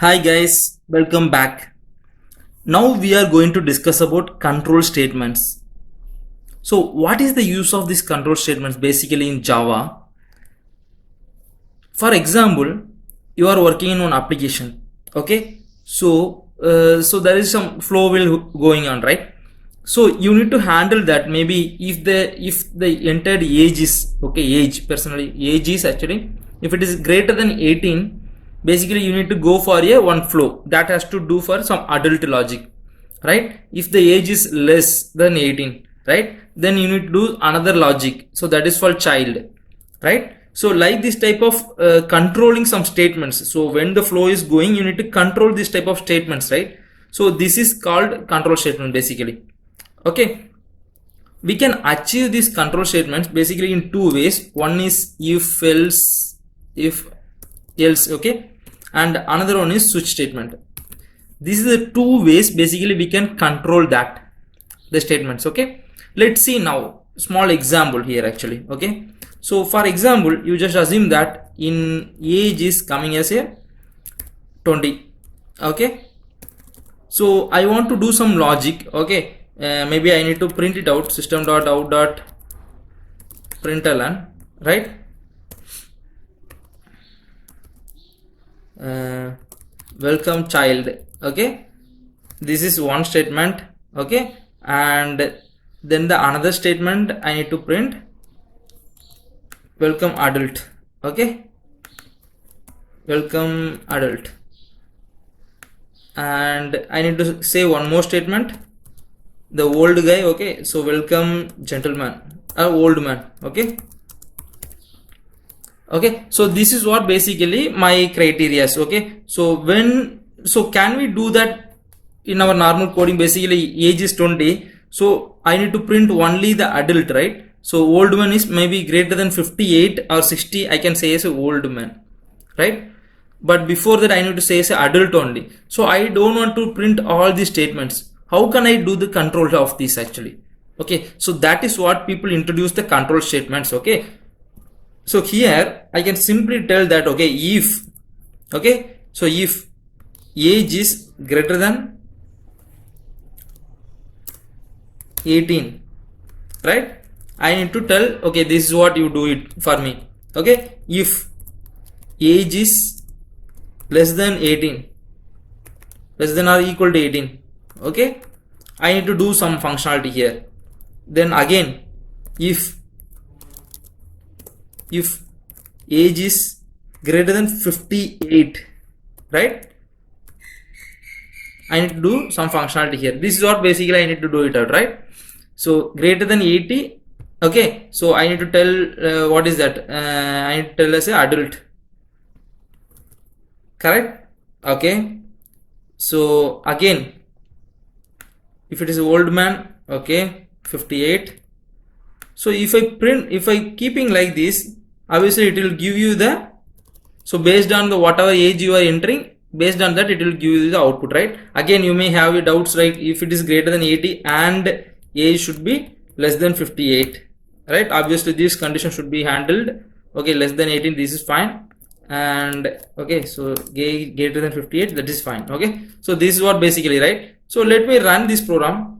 Hi guys, welcome back. Now we are going to discuss about control statements. So what is the use of these control statements basically in Java? For example, you are working in one application. Okay, so there is some flow will going on, right? So you need to handle that. Maybe if the entered age is okay, age is actually if it is greater than 18, basically you need to go for a one flow that has to do for some adult logic, right? If the age is less than 18, right, then you need to do another logic, so that is for child, right? So like this type of controlling some statements. So when the flow is going, you need to control this type of statements, right? So this is called control statement basically. Okay, we can achieve these control statements basically in two ways. One is if else, okay, and another one is switch statement. This is the two ways basically we can control that the statements. Okay, let's see now small example here actually. Okay, so for example, you just assume that in age is coming as a 20. Okay, so I want to do some logic. Okay, maybe I need to print it out, system.out.println, right? Welcome child. Okay, this is one statement. Okay, and then the another statement I need to print welcome adult. Okay, welcome adult, and I need to say one more statement, the old guy. Okay, so welcome gentleman, old man. Okay, okay, so this is what basically my criteria is. Okay, so can we do that in our normal coding? Basically age is 20, so I need to print only the adult, right? So old man is maybe greater than 58 or 60, I can say as a old man, right? But before that I need to say as a adult only. So I don't want to print all these statements. How can I do the control of this actually? Okay, so that is what people introduce the control statements. Okay, so here I can simply tell that, okay, if, okay, so if age is greater than 18, right, I need to tell, okay, this is what you do it for me. Okay, if age is less than 18, less than or equal to 18, okay, I need to do some functionality here. Then again, if age is greater than 58, right, I need to do some functionality here. This is what basically I need to do it out, right? So greater than 80, okay, so I need to tell what is that, I need to tell as a adult, correct? Okay, so again, if it is old man, okay, 58. So if I keeping like this, obviously it will give you the, so based on the whatever age you are entering, based on that it will give you the output, right? Again, you may have doubts, right? If it is greater than 80 and age should be less than 58, right? Obviously this condition should be handled. Okay, less than 18, this is fine, and okay, so greater than 58, that is fine. Okay, so this is what basically, right? So let me run this program.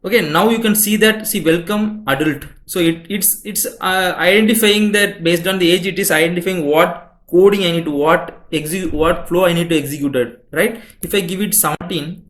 Okay, now you can see that, see, welcome adult. So it's identifying that based on the age, it is identifying what coding I need to, what flow I need to execute it, right? If I give it 17,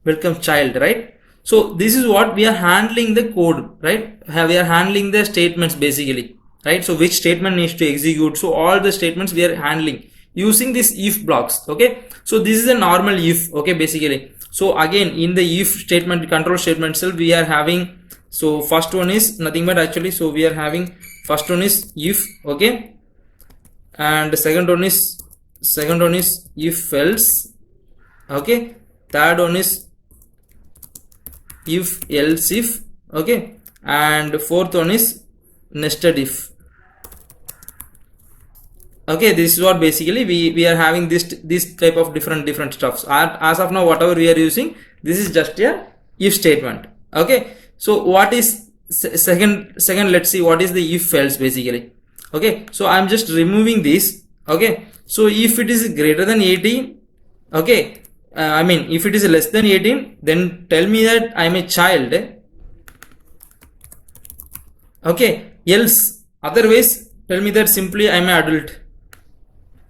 welcome child, right? So this is what we are handling the code, right? We are handling the statements basically, right? So which statement needs to execute, so all the statements we are handling using this if blocks. Okay, so this is a normal if. Okay, basically, so again, in the if statement, control statement itself, we are having, so first one is nothing but actually, so we are having first one is if, okay, and the second one is if else, okay, third one is if else if, okay, and fourth one is nested if. Okay, this is what basically we are having this type of different stuffs. As of now, whatever we are using, this is just a if statement. Okay, so what is second, let's see what is the if else basically. Okay, so I'm just removing this. Okay, so if it is greater than 18, okay, I mean if it is less than 18, then tell me that I'm a child. Okay, else otherwise tell me that simply I'm an adult.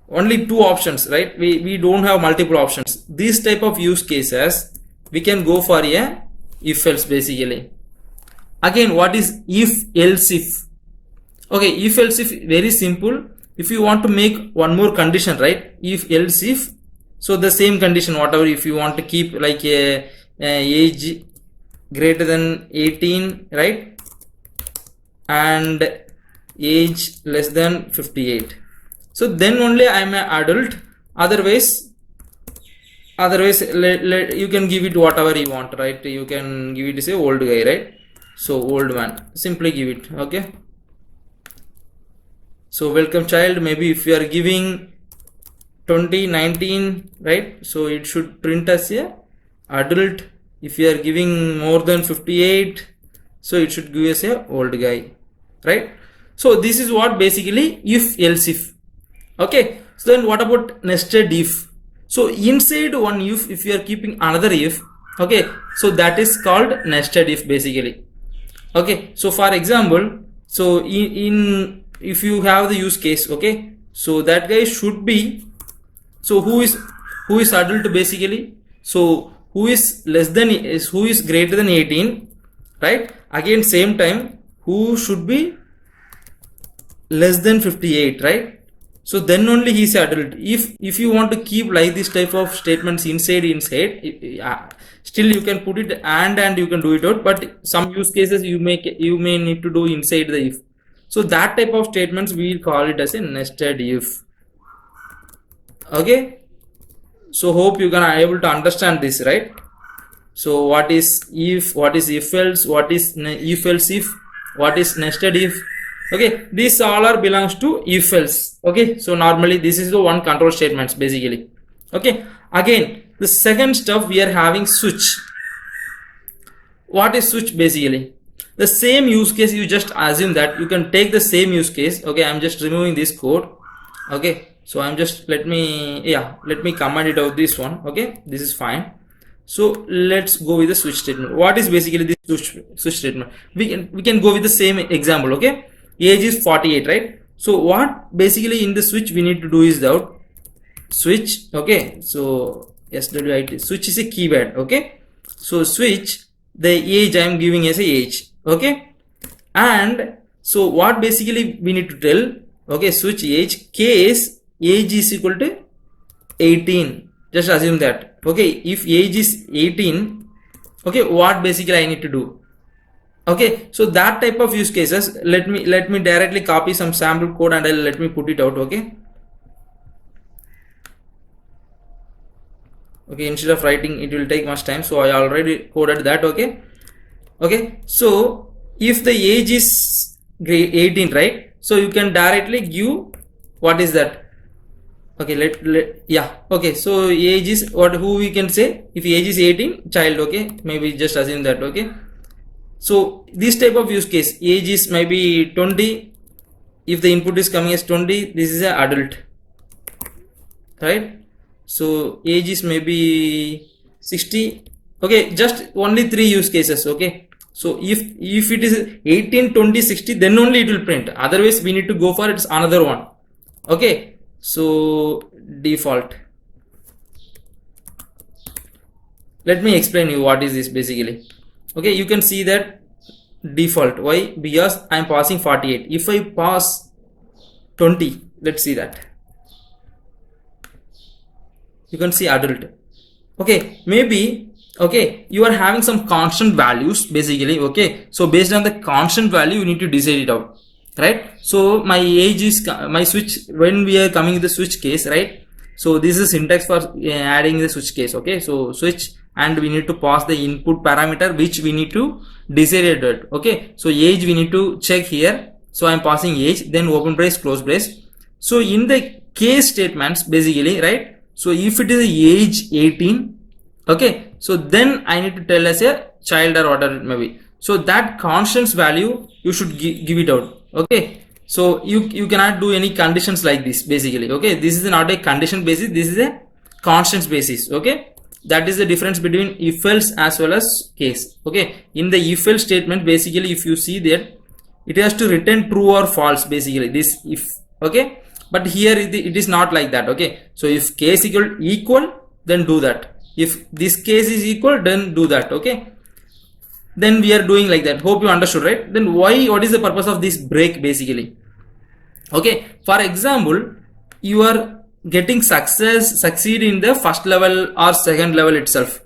Only two options, right? We don't have multiple options. These type of use cases we can go for a if else basically. Again, what is if else if? Okay, if else if very simple. If you want to make one more condition, right? If else if, so the same condition whatever, if you want to keep like a age greater than 18, right, and age less than 58, so then only I am an adult. Otherwise you can give it whatever you want, right? You can give it say old guy, right? So old man, simply give it. Okay, so welcome child, maybe if you are giving 2019, right, so it should print as a adult. If you are giving more than 58, so it should give us a old guy, right? So this is what basically if else if. Okay, so then what about nested if? So inside one if you are keeping another if, okay, so that is called nested if basically. Okay, so for example, so in if you have the use case, okay, so that guy should be, so who is adult basically, so who is less than is who is greater than 18, right? Again same time who should be less than 58, right? So then only he is adult. If you want to keep like this type of statements inside still you can put it and you can do it out, but some use cases you may need to do inside the if. So that type of statements we will call it as a nested if. Okay, so hope you can able to understand this, right? So what is if, what is if else, what is if else if, what is nested if? Okay, these all are belongs to if else. Okay, so normally this is the one control statements basically. Okay, again the second stuff we are having switch. What is switch basically? The same use case, you just assume that you can take the same use case. Okay, I'm just removing this code. Okay, so I'm just let me comment it out this one. Okay, this is fine. So let's go with the switch statement. What is basically this switch statement? We can go with the same example. Okay, age is 48, right? So what basically in the switch we need to do is that switch. Okay, so swit switch is a keyword. Okay, so switch the age I am giving as a age. Okay, and so what basically we need to tell, okay, switch age case age is equal to 18, just assume that. Okay, if age is 18, okay, what basically I need to do? Okay, so that type of use cases, let me directly copy some sample code and let me put it out. Okay, okay, instead of writing it will take much time, so I already coded that. Okay, okay, so if the age is 18, right, so you can directly give what is that. Okay, yeah, okay, so age is what, who we can say, if age is 18, child. Okay, maybe just assume that. Okay, so this type of use case, age is maybe 20, if the input is coming as 20, this is an adult, right? So age is maybe 60. Okay, just only 3 use cases. Okay, so if it is 18, 20, 60, then only it will print, otherwise we need to go for it's another one. Okay, so default, let me explain you what is this basically. Okay, you can see that default, why? Because I am passing 48. If I pass 20, let's see that, you can see adult. Okay, maybe, okay, you are having some constant values basically. Okay, so based on the constant value you need to decide it out, right? So my age is my switch, when we are coming to the switch case, right? So this is syntax for adding the switch case. Okay, so switch, and we need to pass the input parameter which we need to decide it. Okay, so age we need to check here, so I'm passing age, then open brace, close brace. So in the case statements basically, right, so if it is age 18, okay, so then I need to tell as a child or whatever it may be. So that constant's value you should give it out. Okay, So you cannot do any conditions like this basically. Okay, this is not a condition basis, this is a constant basis. Okay, that is the difference between if else as well as case. Okay, in the if else statement, basically if you see there, it has to return true or false basically, this if. Okay, but here it is not like that. Okay, so if case equal then do that, if this case is equal then do that. Okay, then we are doing like that. Hope you understood, right? Then what is the purpose of this break basically? Okay, for example, you are getting succeed in the first level or second level itself.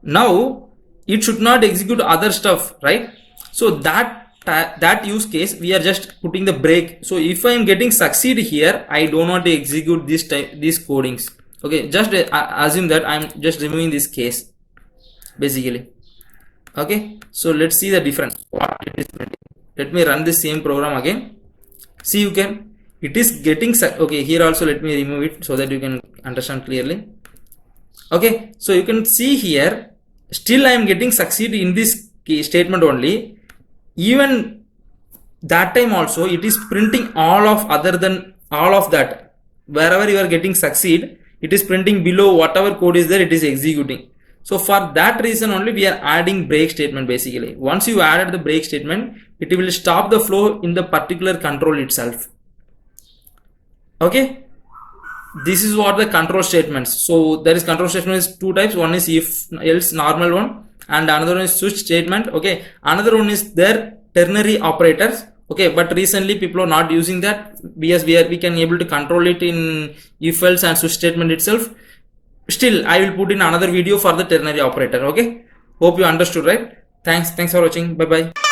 Now it should not execute other stuff, right? So that use case we are just putting the break. So if I am getting succeed here, I don't want to execute these codings. Okay, just assume that I'm just removing this case basically. Okay, so let's see the difference. Let me run the same program again. See, you can, it is getting, okay, here also let me remove it so that you can understand clearly. Okay, so you can see here, still I am getting succeed in this statement only. Even that time also it is printing all of other than all of that. Wherever you are getting succeed, it is printing below whatever code is there, it is executing. So for that reason only we are adding break statement basically. Once you added the break statement, it will stop the flow in the particular control itself. Okay, this is what the control statements. So there is control statement is two types. One is if else normal one, and another one is switch statement. Okay, another one is their ternary operators. Okay, but recently people are not using that because we can able to control it in if else and switch statement itself. Still I will put in another video for the ternary operator. Okay, hope you understood, right? Thanks for watching. Bye bye.